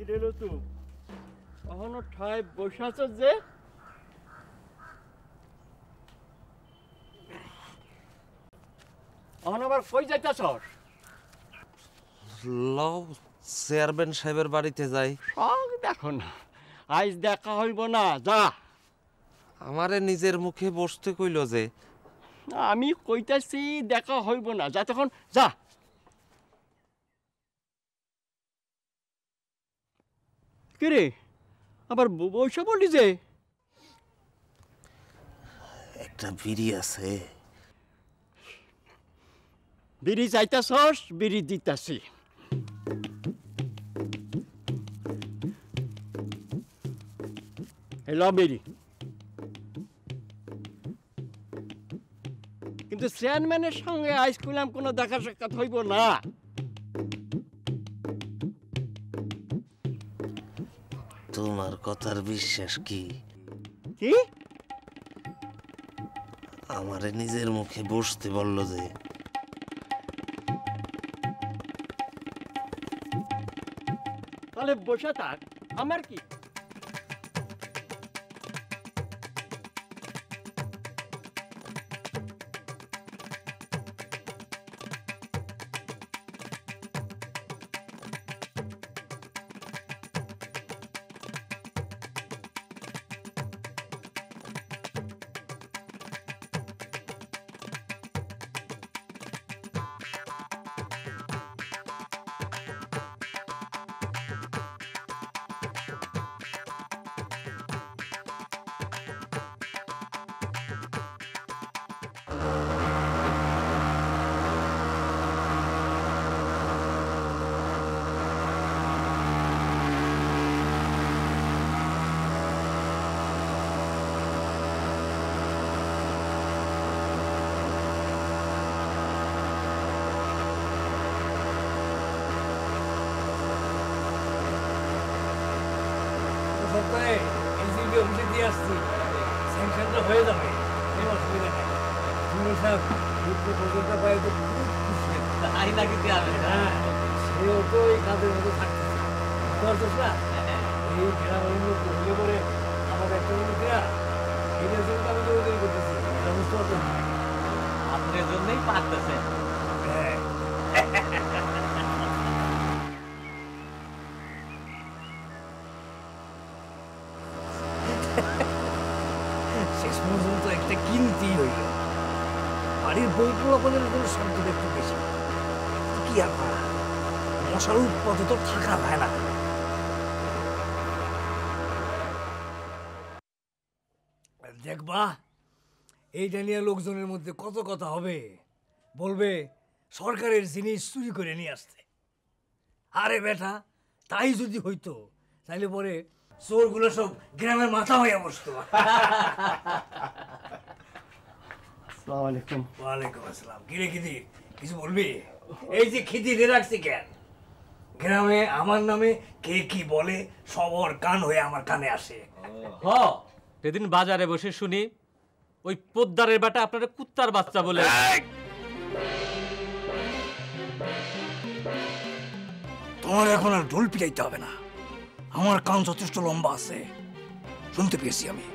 কিরে লতু অহনো ঠায় বসে আছো যে? অহন আবার কই যাইতাছস? লও চেয়ারম্যান সাহেবের বাড়িতে যাই। সব দেখো না, আজ দেখা হইব না, যা। আমারে নিজের মুখে বসতে কইল যে। আমি কইতাছি দেখা হইব না, যা তখন যা। কিরে আবার বসে বলি যে? একটা বিড়ি আছে। বিড়ি চাইতাছস, বিড়ি দিতাছি। এলো বিড়ি। কিন্তু চেয়ারম্যানের সঙ্গে আইস করলাম কোনো দেখা সাক্ষাৎ হইব না। তোমার কথার বিশ্বাস কি? কি? আমারে নিজের মুখে বসতে বলল যে। তাহলে বসে থাক, আমার কি? হয়ে যাবে, অসুবিধা নেই। সেও তো এই কাজের মতো থাকতেছে, না এই গ্রামের উন্নত হলে পরে আমার একটা উন্নতিরা এটার জন্য আমি দৌড়ি করতেছি, বুঝতে পারছেন? আপনার জন্যই পারতেছেন। হ্যাঁ শেষ পর্যন্ত একটা কিনতেই হইল। বাড়ির বৈপ্লবনের কোনো শব্দ একটু বেশি, কি আর করা, মশার উৎপাদে তো থাকা যায় না। দেখবা এইটা নিয়ে লোকজনের মধ্যে কত কথা হবে, বলবে সরকারের জিনিস চুরি করে নিয়ে আসতে। আরে বেটা, তাই যদি হইতো তাহলে পরে চোরগুলো সব গ্রামের মাথা হয়ে বসতো। আসসালামু আলাইকুম। ওয়ালাইকুম আসসালাম। কিরে খিদির, কিছু বলবি? এই যে খিদিরে রাখছি কেন? গ্রামে আমার নামে কে কি বলে সবার কান হয়ে আমার কানে আসে। হ, সেদিন বাজারে বসে শুনি ওই পোদ্দারের বেটা আপনার কুত্তার বাচ্চা বলে। তোমার এখন আর ঢোল পিটাইতে হবে না, আমার কান যথেষ্ট লম্বা আছে, শুনতে পেয়েছি আমি।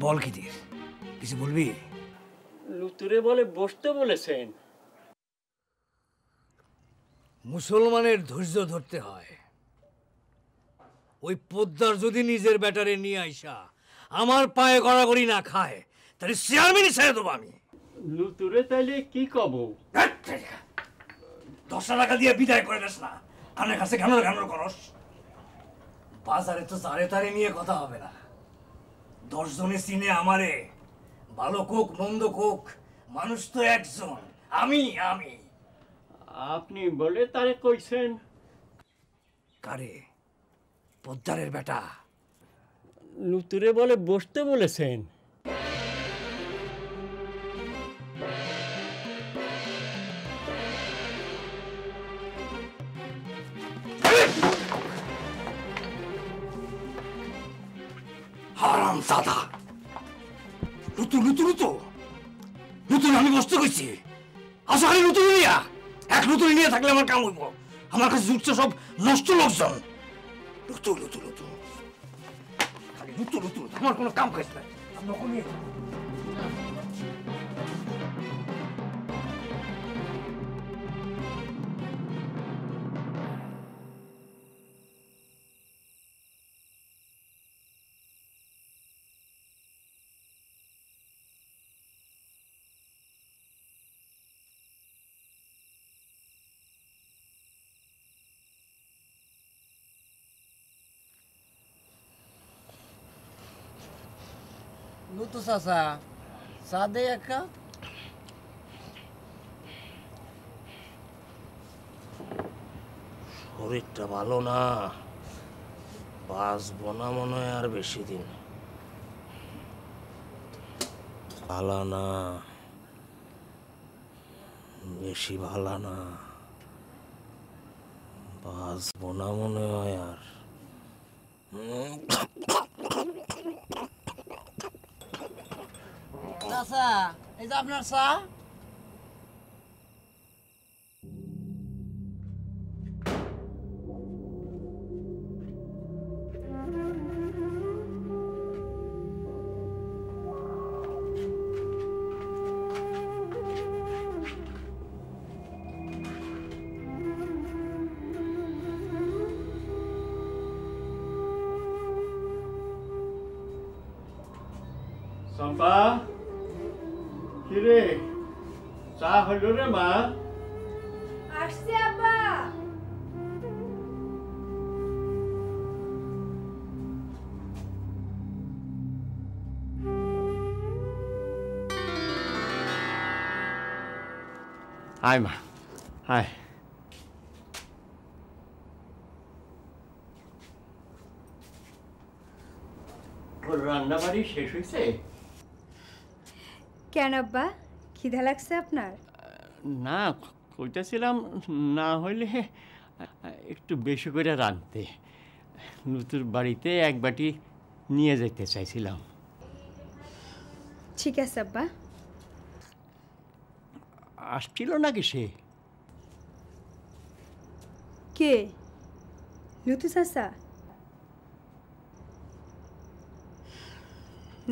বল খিদির, কিছু বলবি? লুতুরে বলে বসতে বলেছেন। মুসলমানের ধৈর্য ধরতে হয়। ওই পোদ্দার যদি নিজের ব্যাটারে নিয়ে আইসা আমার পায়ে গড়াগড়ি না খায়, তাহলে চেয়ারম্যানই ছেড়ে দেবো আমি। লুতুরে তাইলে কি কব? 10 টাকা দিয়ে বিদায় করে দেস না, কানের কাছে ঘানোর ঘানোর করস। বাজারে তো তারে তারে নিয়ে কথা হবে না। 10 জনে চিনে আমারে, ভালো কোক মন্দ কোক, মানুষ তো একজন, আমি। আপনি বলে তারে কইছেন? কারে? পোদ্দারের বেটা। লুতুরে বলে বসতে বলেছেন। হারাম দাদা, লুতু আমি বসতে কইছি, আসো খালি নতুন নিয়া, এক নতুন নিয়ে থাকলে আমার কাম হইব। আমার কাছে জুটছে সব নষ্ট লোকজন। নতুন নতুন নতুন খালি নতুন নতুন, আমার কোনো কাম কাজ নাই। আমি ওখানে লুতু চাচা চা দে এক কাপ। শরীরটা ভালো না, বাঁচবো না মনে হয় আর বেশি দিন। ভালো না, বেশি ভালো না, বাঁচবো না মনে হয় আর। চাচা এই যে আপনার চা। চম্পা, কিরে চা হইল রে মা? আসছে আব্বা। আয় মা, আয়। ওর রান্না বাড়ি শেষ হয়েছে? কেন আব্বা, খিদা লাগছে আপনার? না, কইতাছিলাম না হইলে একটু বেশি করে রাঁধতে। নতুন বাড়িতে এক বাটি নিয়ে যেতে চাইছিলাম। ঠিক আছে আব্বা। আসছিল নাকি সে? কে? লুতু চাচা?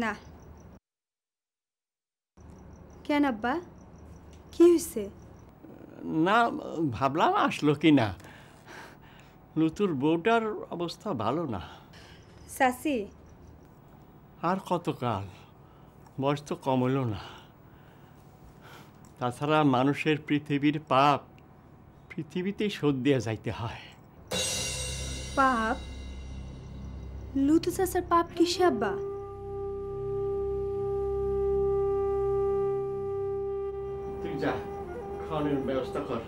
না। কেন আব্বা, কি হয়েছে? না, ভাবলাম আসলো কি না। নতুন বউটার অবস্থা ভালো না। চাচি? আর কতকাল, বয়স তো কম হলো না। তাছাড়া মানুষের পৃথিবীর পাপ পৃথিবীতেই শোধ দিয়ে যাইতে হয়। পাপ? লুতু চাচার পাপ কিসে আব্বা? তুই যা, খাওয়ানোর ব্যবস্থা কর।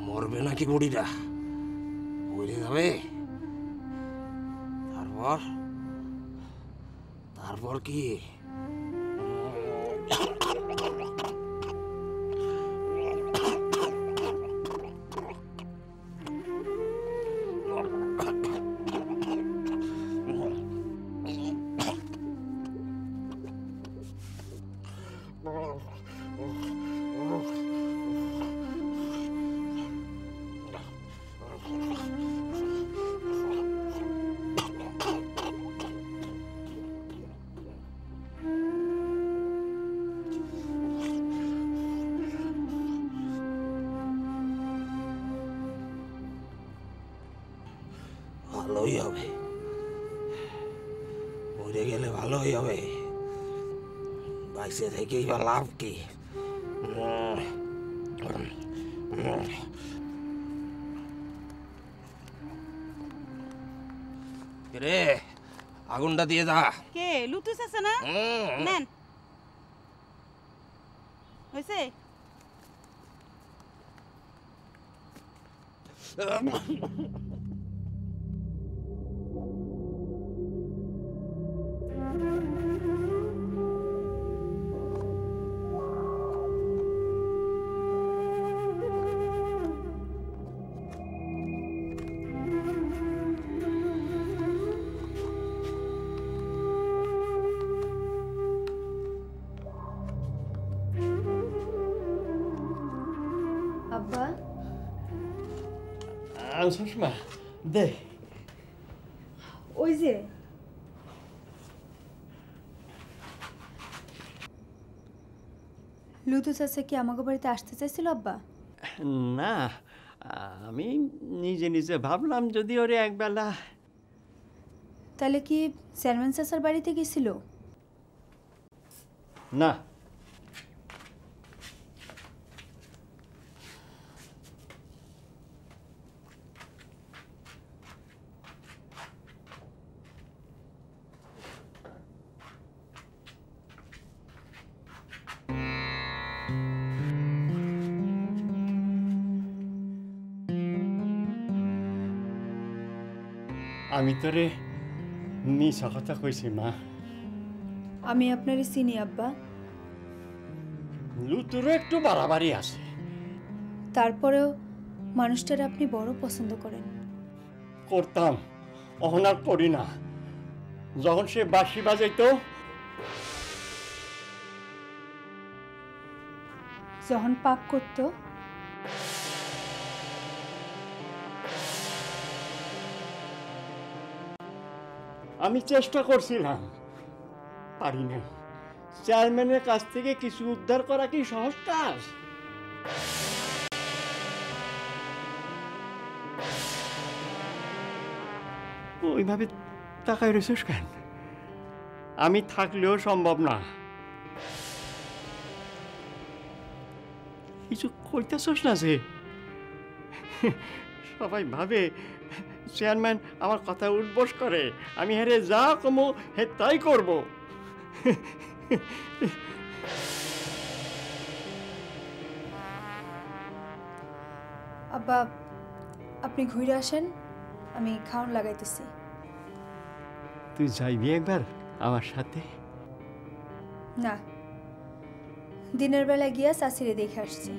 মরবে নাকি বুড়িটা? মরে যাবে? তারপর তারপর কি? ভালোই হবে, মরে গেলে ভালোই হবে। বাইসে থেকেই বা লাভ কি? রে আগুনটা দিয়ে দা। কে লুতুস আছে না? নেন হয়েছে। আব্বা সুষমা দে। ওই যে লুতু চাচা কি আমাকে বাড়িতে আসতে চাইছিল আব্বা? না, আমি নিজে নিজে ভাবলাম যদি ওরে একবেলা। তাহলে কি চেয়ারম্যান চাচার বাড়িতে গেছিল? না, আমি তোরে মিছা কথা কইছি মা। আমি আপনারই চিনি আব্বা, লুতুরও একটু বাড়াবাড়ি আছে। তারপরেও মানুষটার আপনি বড় পছন্দ করেন। করতাম, অহন আর করি না। যখন সে বাঁশি বাজাইতো, যখন পাপ করত, আমি চেষ্টা করছিলাম, পারি না। চেয়ারম্যানের কাছ থেকে কিছু উদ্ধার করা কি সহজ কাজ? ওইভাবে তাকায় রয়েছিস কেন? আমি থাকলেও সম্ভব না। কিছু কইতেছস না যে? সবাই ভাবে চেয়ারম্যান আমার কথা উঠবোস করে, আমি হেরে যা কমো হে তাই করব। আব্বা আপনি ঘুরে আসেন, আমি খাওন লাগাইতেছি। তুই যাইবি একবার আমার সাথে? না, দিনের বেলা গিয়া চাচিরে দেখে আসছি।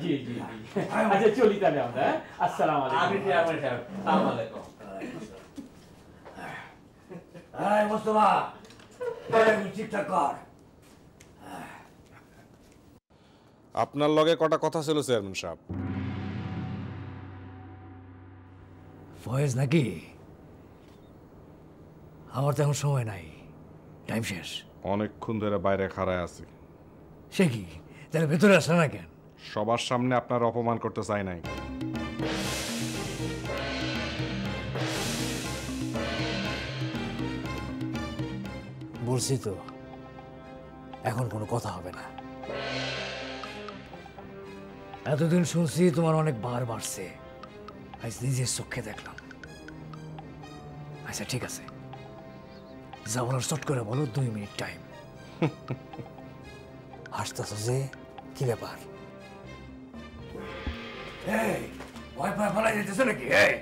জি জি, আচ্ছা চলি তাহলে আমরা। আসসালামু আলাইকুম। মোস্তফা ঠিকঠাক কর। আপনার লগে কটা কথা ছিল চেয়ারম্যান সাহেব। ফয়েজ নাকি? আমার তো এখন সময় নাই, টাইম শেষ। অনেকক্ষণ ধরে বাইরে খাড়ায় আছি। সে কি, তাহলে ভেতরে আসে না কেন? সবার সামনে আপনার অপমান করতে চাই নাই। বলছি তো, এখন কোনো কথা হবে না। এতদিন শুনছি তোমার অনেক বার বাড়ছে, আজ নিজের চোখে দেখলাম। আচ্ছা ঠিক আছে, যা বলার চট করে বলো, 2 মিনিট টাইম। হাসতেছ যে, কি ব্যাপার?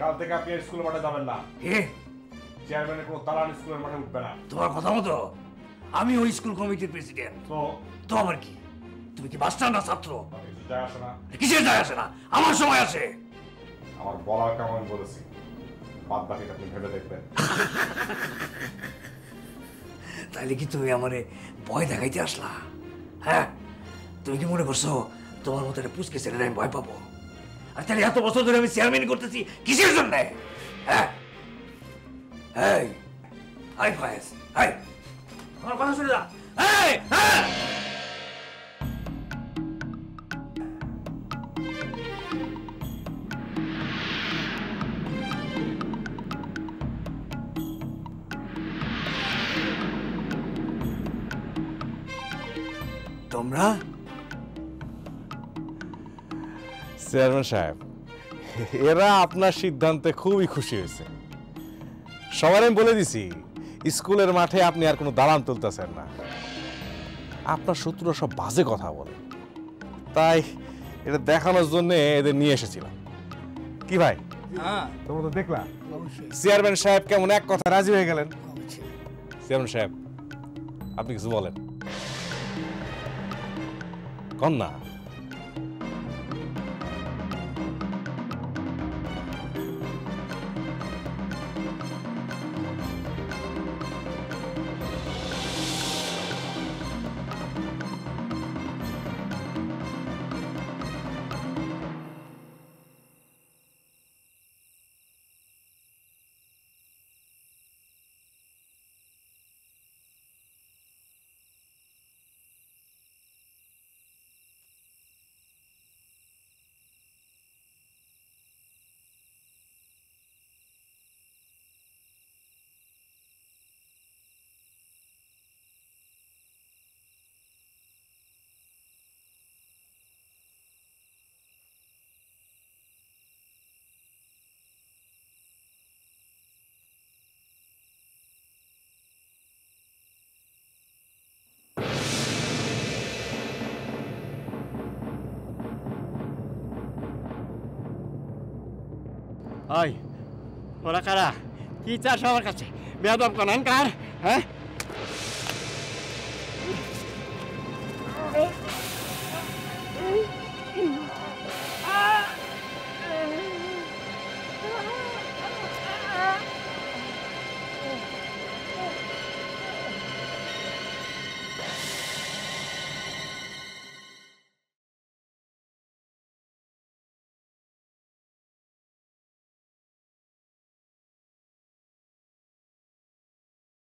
কাল থেকে আপনি স্কুলের মাঠে যাবেন না। চেয়ারম্যানের কোনো দালাল স্কুলের মাঠে উঠবে না। তোমার কথা মতো আমি ওই স্কুল কমিটির প্রেসিডেন্ট। তো আমার কি? তুমি কি মাস্টার না ছাত্র? কিছু যায় আসে না। কিসের যায় আসে না? আমার সময় আছে। আমার বলার কাম আমি বলেছি, বাদ বাকিটা আপনি ভেবে দেখবেন। তাইলে কি তুমি আমারে ভয় দেখাইতে আসলা? হ্যাঁ, তুমি কি মনে করছো তোমার মতো একটা পুচকে ছেলেরা আমি ভয় পাবো? আর তাহলে এত বছর ধরে আমি চেয়ারম্যান করতেছি কিসের জন্য? হ্যাঁ, এই হাই ফায়েজ, হাই আমার কথা শুনে যা। এই হ্যাঁ, তোমরা চেয়ারম্যান সাহেব, এরা আপনার সিদ্ধান্তে খুবই খুশি হয়েছে। সবার আমি বলে দিছি স্কুলের মাঠে আপনি আর কোনো দালান তুলতেছেন না। আপনার শত্রুরা সব বাজে কথা বলে, তাই এটা দেখানোর জন্য এদের নিয়ে এসেছিলাম। কি ভাই, তোমরা তো দেখলা চেয়ারম্যান সাহেব কেমন এক কথা রাজি হয়ে গেলেন। চেয়ারম্যান সাহেব, আপনি কিছু বলেন কন না। ওই ওরা কারা? কি চাস আমার কাছে? বেয়াদব কোন কার? হ্যাঁ